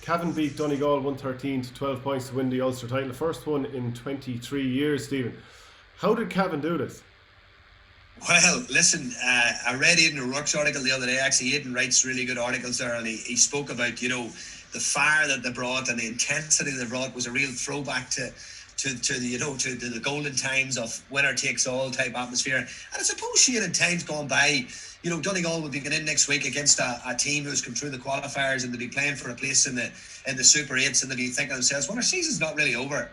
Cavan beat Donegal 113 to 12 points to win the Ulster title. First one in 23 years, Stephen. How did Cavan do this? Well, listen, I read Aidan O'Rourke's article the other day. Actually, Aidan writes really good articles there, and he spoke about, you know, the fire that they brought and the intensity they brought was a real throwback to the golden times of winner takes all type atmosphere. And I suppose, Shane, in times gone by, you know, Donegal will be getting in next week against a team who's come through the qualifiers, and they'll be playing for a place in the Super 8s, and they'll be thinking to themselves, well, our season's not really over.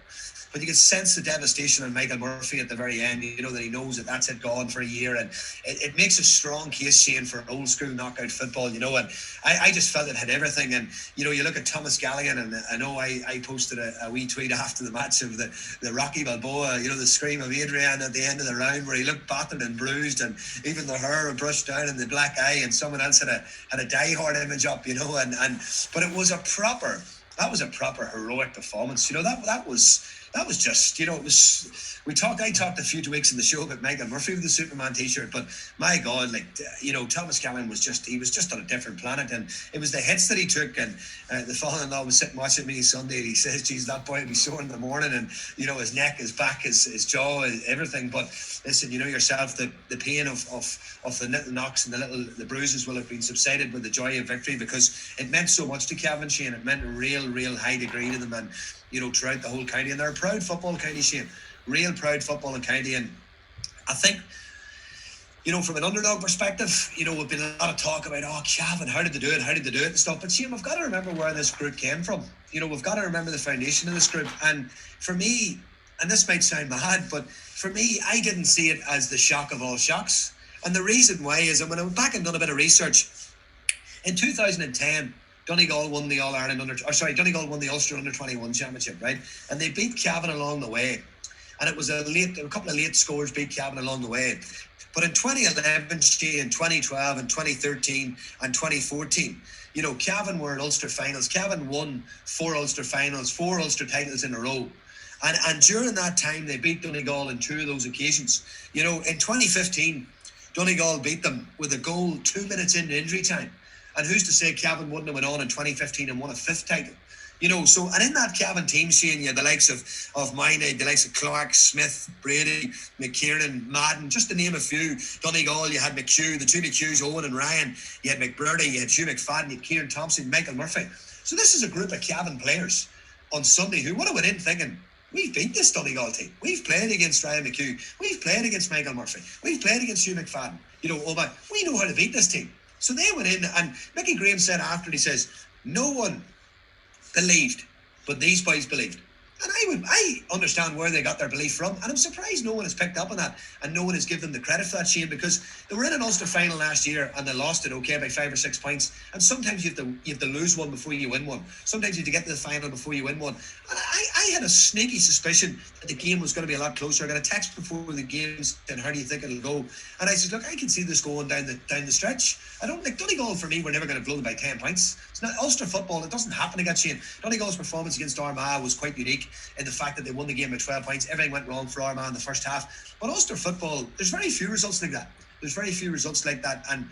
But you can sense the devastation on Michael Murphy at the very end, you know, that he knows that that's it, gone for a year. And it makes a strong case, Shane, for old school knockout football, you know. And I just felt it had everything. And, you know, you look at Thomas Galligan, and I know I posted a wee tweet after the match of the Rocky Balboa, you know, the scream of Adrian at the end of the round where he looked battered and bruised, and even the hair brushed down and the black eye, and someone else had a Die Hard image up, you know. But it was a proper heroic performance, you know. That was just, you know, I talked a few weeks in the show about Michael Murphy with the Superman t-shirt, but my God, like, you know, Thomas Cavan was just on a different planet, and it was the hits that he took. And the father-in-law was sitting watching me Sunday, and he says, geez, that boy will be sore in the morning, and, you know, his neck, his back, his jaw, everything. But listen, you know yourself, the pain of the little knocks and the bruises will have been subsided with the joy of victory, because it meant so much to Cavan, Shane. It meant a real high degree to them, and, you know, throughout the whole county. And they're a proud football county, Shane. Real proud footballing county. And I think, you know, from an underdog perspective, you know, we've been a lot of talk about, Cavan, how did they do it and stuff. But Shane, we've got to remember where this group came from. You know, we've got to remember the foundation of this group. And for me, and this might sound mad, but for me, I didn't see it as the shock of all shocks. And the reason why is, and when I went back and done a bit of research, in 2010, Donegal won the Donegal won the Ulster Under-21 Championship, right? And they beat Cavan along the way. And it was a couple of late scores beat Cavan along the way. But in 2011, in 2012, and 2013, and 2014, you know, Cavan were in Ulster finals. Cavan won 4 Ulster finals, 4 Ulster titles in a row. And during that time, they beat Donegal in 2 of those occasions. You know, in 2015, Donegal beat them with a goal 2 minutes into injury time. And who's to say Cavan wouldn't have went on in 2015 and won a 5th title? You know, so, and in that Cavan team, Shane, you had the likes of Miney, the likes of Clark, Smith, Brady, McKiernan, Madden, just to name a few. Donegal, you had McHugh, the 2 McHughes, Owen and Ryan. You had McBurdy, you had Hugh McFadden, you had Kieran Thompson, Michael Murphy. So this is a group of Cavan players on Sunday who would have went in thinking, we've beat this Donegal team. We've played against Ryan McHugh. We've played against Michael Murphy. We've played against Hugh McFadden. You know, we know how to beat this team. So they went in, and Mickey Graham said after, he says, no one believed, but these boys believed. And I understand where they got their belief from, and I'm surprised no one has picked up on that, and no one has given them the credit for that, Shane, because they were in an Ulster final last year and they lost it, okay, by 5 or 6 points. And sometimes you have to lose one before you win one. Sometimes you have to get to the final before you win one. And I had a sneaky suspicion that the game was going to be a lot closer. I got a text before the game saying, how do you think it'll go? And I said, look, I can see this going down the stretch. I don't like Donegal. For me, we're never going to blow them by 10 points. It's not Ulster football. It doesn't happen against Shane. Donegal's performance against Armagh was quite unique in the fact that they won the game by 12 points. Everything went wrong for Armagh in the first half. But Ulster football, there's very few results like that. And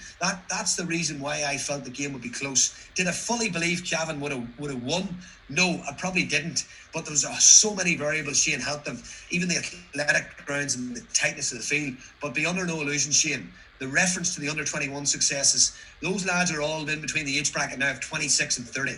that's the reason why I felt the game would be close. Did I fully believe Cavan would have won? No, I probably didn't. But there was so many variables, Shane, helped them. Even the athletic grounds and the tightness of the field. But be under no illusion, Shane, the reference to the under-21 successes, those lads are all in between the age bracket now of 26 and 30.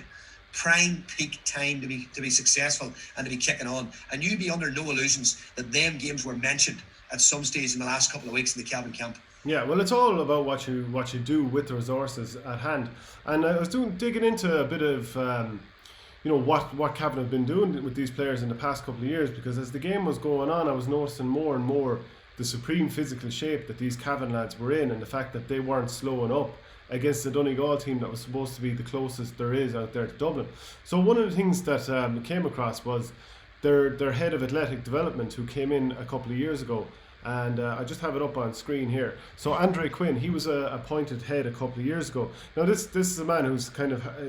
Prime peak time to be successful and to be kicking on. And you'd be under no illusions that them games were mentioned at some stage in the last couple of weeks in the Cavan camp. Yeah, well, it's all about what you do with the resources at hand. And I was digging into a bit of what Cavan have been doing with these players in the past couple of years, because as the game was going on, I was noticing more and more the supreme physical shape that these Cavan lads were in, and the fact that they weren't slowing up against the Donegal team that was supposed to be the closest there is out there to Dublin. So one of the things that came across was their head of athletic development, who came in a couple of years ago, and I just have it up on screen here. So Andre Quinn, he was appointed head a couple of years ago. Now this is a man who's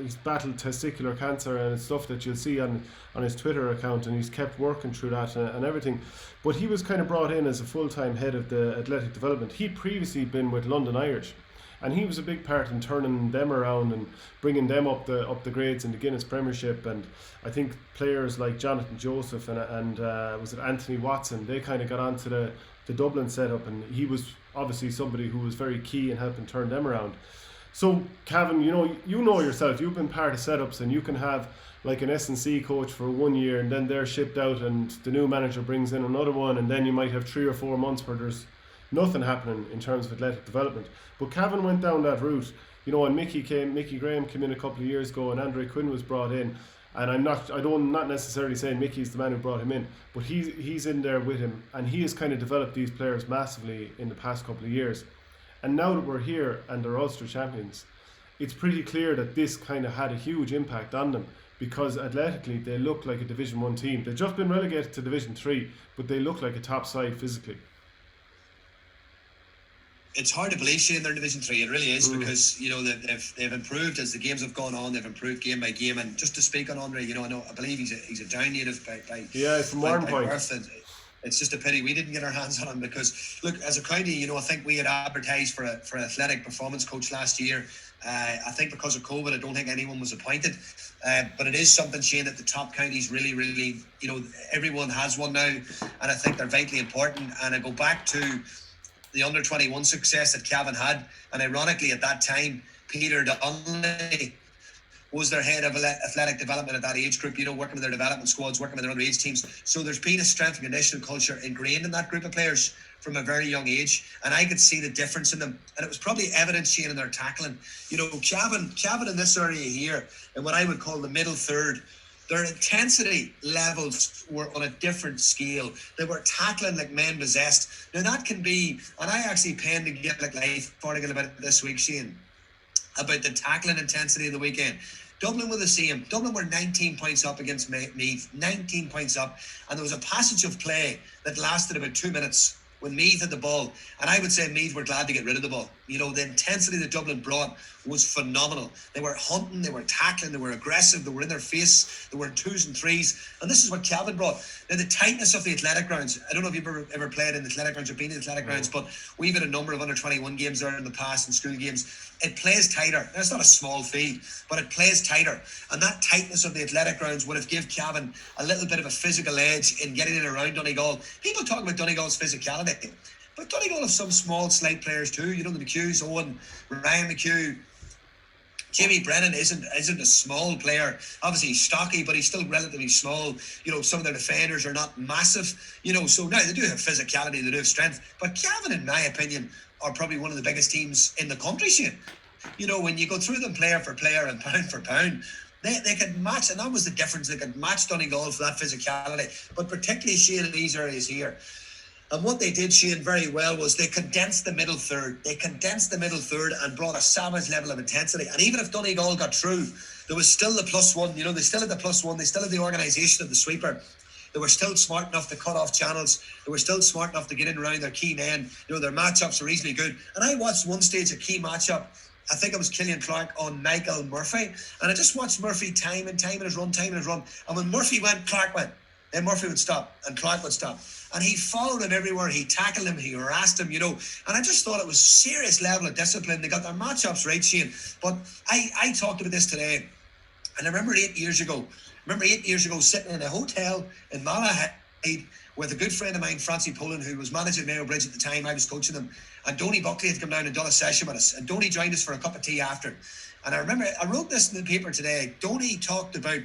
he's battled testicular cancer and stuff that you'll see on his Twitter account, and he's kept working through that and everything. But he was kind of brought in as a full-time head of the athletic development. He'd previously been with London Irish, and he was a big part in turning them around and bringing them up the grades in the Guinness Premiership. And I think players like Jonathan Joseph and was it Anthony Watson, they kind of got onto the Dublin setup, and he was obviously somebody who was very key in helping turn them around. So, Cavan, you know yourself, you've been part of setups, and you can have like an S&C coach for 1 year, and then they're shipped out and the new manager brings in another one, and then you might have 3 or 4 months where there's nothing happening in terms of athletic development. But Cavan went down that route, and Mickey Graham came in a couple of years ago, and Andre Quinn was brought in. And I'm not necessarily saying Mickey's the man who brought him in, but he's in there with him, and he has kind of developed these players massively in the past couple of years. And now that we're here and they're Ulster champions, it's pretty clear that this kind of had a huge impact on them, because athletically they look like a Division 1 team. They've just been relegated to Division 3, but they look like a top side physically. It's hard to believe, Shane, they're in Division 3. It really is, because they've improved as the games have gone on. They've improved game by game. And just to speak on Andre, I believe he's a Down native by from Warrenpoint. It's just a pity we didn't get our hands on him, because look, as a county, I think we had advertised for an athletic performance coach last year. I think because of COVID, I don't think anyone was appointed. But it is something, Shane, that the top counties really, everyone has one now, and I think they're vitally important. And I go back to the under-21 success that Cavan had, and ironically at that time, Peter Donnelly was their head of athletic development at that age group, working with their development squads, working with their underage teams. So there's been a strength and conditioning culture ingrained in that group of players from a very young age, and I could see the difference in them. And it was probably evident, Shane, in their tackling. Cavan in this area here, in what I would call the middle third, their intensity levels were on a different scale. They were tackling like men possessed. Now that can be, and I actually penned to get like live article about it this week, Shane, about the tackling intensity of the weekend. Dublin were the same. Dublin were 19 points up against Meath, 19 points up, and there was a passage of play that lasted about 2 minutes when Meath had the ball, and I would say Meath were glad to get rid of the ball. The intensity that Dublin brought was phenomenal. They were hunting, they were tackling, they were aggressive, they were in their face, they were in 2s and 3s, and this is what Cavan brought. Now, the tightness of the athletic grounds, I don't know if you've ever played in the athletic grounds or been in the athletic grounds, but we've had a number of under-21 games there in the past and school games. It plays tighter. Now, it's not a small field, but it plays tighter, and that tightness of the athletic grounds would have given Cavan a little bit of a physical edge in getting it around Donegal. People talk about Donegal's physicality, but Donegal have some small, slight players too. The McHughs, Owen, Ryan McHugh. Jimmy Brennan isn't a small player. Obviously he's stocky, but he's still relatively small. Some of their defenders are not massive. So now they do have physicality, they do have strength. But Cavan, in my opinion, are probably one of the biggest teams in the country, Shane. When you go through them player for player and pound for pound, they could match, and that was the difference. They could match Donegal for that physicality, but particularly, Shane, in these areas here. And what they did, Shane, very well was they condensed the middle third. And brought a savage level of intensity. And even if Donegal got through, there was still the +1. They still had the +1. They still had the organisation of the sweeper. They were still smart enough to cut off channels. They were still smart enough to get in around their key men. Their matchups were easily good. And I watched one stage a key matchup. I think it was Killian Clark on Michael Murphy. And I just watched Murphy time in his run. And when Murphy went, Clark went. Then Murphy would stop and Clark would stop. And he followed him everywhere. He tackled him. He harassed him, And I just thought it was serious level of discipline. They got their matchups right, Shane. But I talked about this today. And I remember 8 years ago sitting in a hotel in Malahide with a good friend of mine, Francie Pullen, who was managing Mayo Bridge at the time. I was coaching them. And Donny Buckley had come down and done a session with us. And Donny joined us for a cup of tea after. And I remember, I wrote this in the paper today. Donny talked about,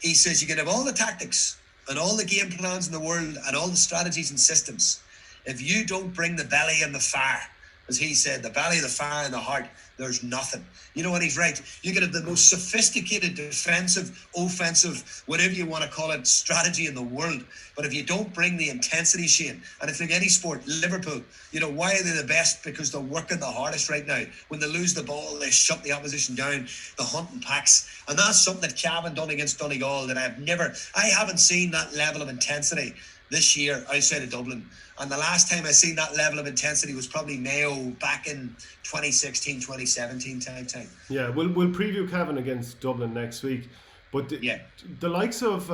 he says, you can have all the tactics and all the game plans in the world and all the strategies and systems. If you don't bring the belly and the fire, as he said, the belly, the fire and the heart, there's nothing. And he's right. You can have the most sophisticated defensive, offensive, whatever you want to call it, strategy in the world. But if you don't bring the intensity, Shane, and if like any sport, Liverpool, why are they the best? Because they're working the hardest right now. When they lose the ball, they shut the opposition down, the hunting packs. And that's something that Cavan done against Donegal that I haven't seen that level of intensity this year outside of Dublin. And the last time I seen that level of intensity was probably Mayo back in 2016, 2017 time. Yeah, we'll preview Cavan against Dublin next week. But the likes of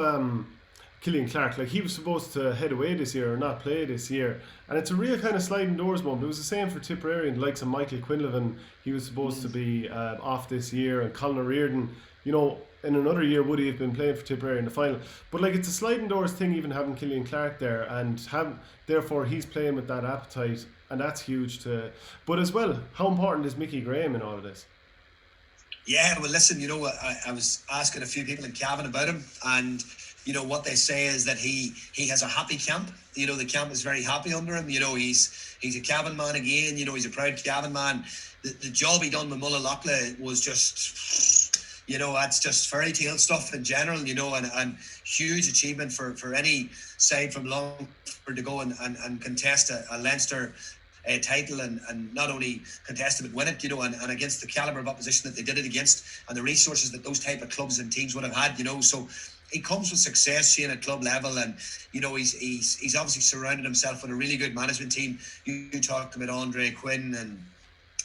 Killian Clark. Like he was supposed to head away this year or not play this year, and it's a real kind of sliding doors moment. It was the same for Tipperary and the likes of Michael Quinlivan. He was supposed to be off this year, and Colin O'Riordan. You know, in another year would he have been playing for Tipperary in the final? But like it's a sliding doors thing, even having Killian Clark there, and therefore he's playing with that appetite, and that's huge to. But as well, how important is Mickey Graham in all of this? Yeah, well, listen, I was asking a few people in Cavan about him, and what they say is that he has a happy camp. The camp is very happy under him. He's a Cavan man again. He's a proud Cavan man. The job he done with Mullaghlockla was just, that's just fairy tale stuff in general. And huge achievement for any side from Longford to go and contest a Leinster title, and not only contest it but win it, and against the calibre of opposition that they did it against, and the resources that those type of clubs and teams would have had, so he comes with success, Shane, at club level, and he's obviously surrounded himself with a really good management team. You talked about Andre Quinn and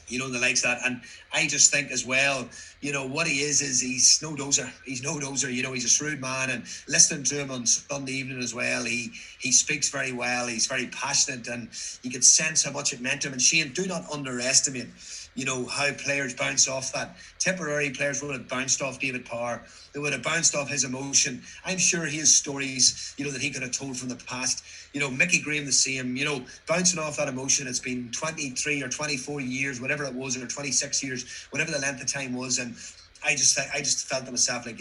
the likes of that, and I just think as well, what he is he's no dozer. He's no dozer. He's a shrewd man, and listening to him on Sunday evening as well, he speaks very well. He's very passionate, and you can sense how much it meant to him. And Shane, do not underestimate how players bounce off that. Tipperary players would have bounced off David Power. They would have bounced off his emotion. I'm sure he has stories, that he could have told from the past. Mickey Graham the same, bouncing off that emotion. It's been 23 or 24 years, whatever it was, or 26 years, whatever the length of time was. And I just felt to myself like,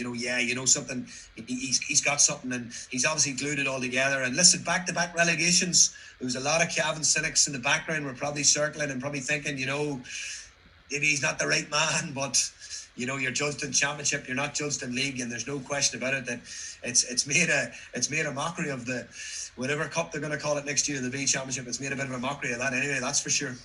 something, he's got something, and he's obviously glued it all together. And listen, back-to-back relegations, there was a lot of Cavan cynics in the background were probably circling and probably thinking, maybe he's not the right man, but you're judged in championship, you're not judged in league, and there's no question about it that it's made a mockery of the whatever cup they're going to call it next year, the V Championship. It's made a bit of a mockery of that anyway, that's for sure.